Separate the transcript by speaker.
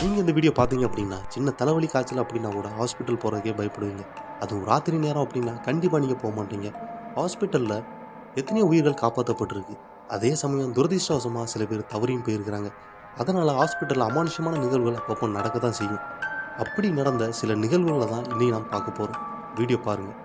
Speaker 1: நீங்கள் இந்த வீடியோ பார்த்தீங்க அப்படின்னா சின்ன தலைவலி காய்ச்சல் அப்படின்னா கூட ஹாஸ்பிட்டல் போகிறதுக்கே பயப்படுவீங்க. அதுவும் ராத்திரி நேரம் அப்படின்னா கண்டிப்பாக நீங்கள் போக மாட்டீங்க. ஹாஸ்பிட்டலில் எத்தனையோ உயிர்கள் காப்பாற்றப்பட்டிருக்கு. அதே சமயம் துரதிர்ஷ்டவசமாக சில பேர் தவறியும் போயிருக்கிறாங்க. அதனால் ஹாஸ்பிட்டலில் அமானுஷமான நிகழ்வுகள் அப்பப்போ நடக்க தான் செய்யும். அப்படி நடந்த சில நிகழ்வுகளை தான் இன்றைக்கி நாம் பார்க்க போகிறோம். வீடியோ பாருங்கள்.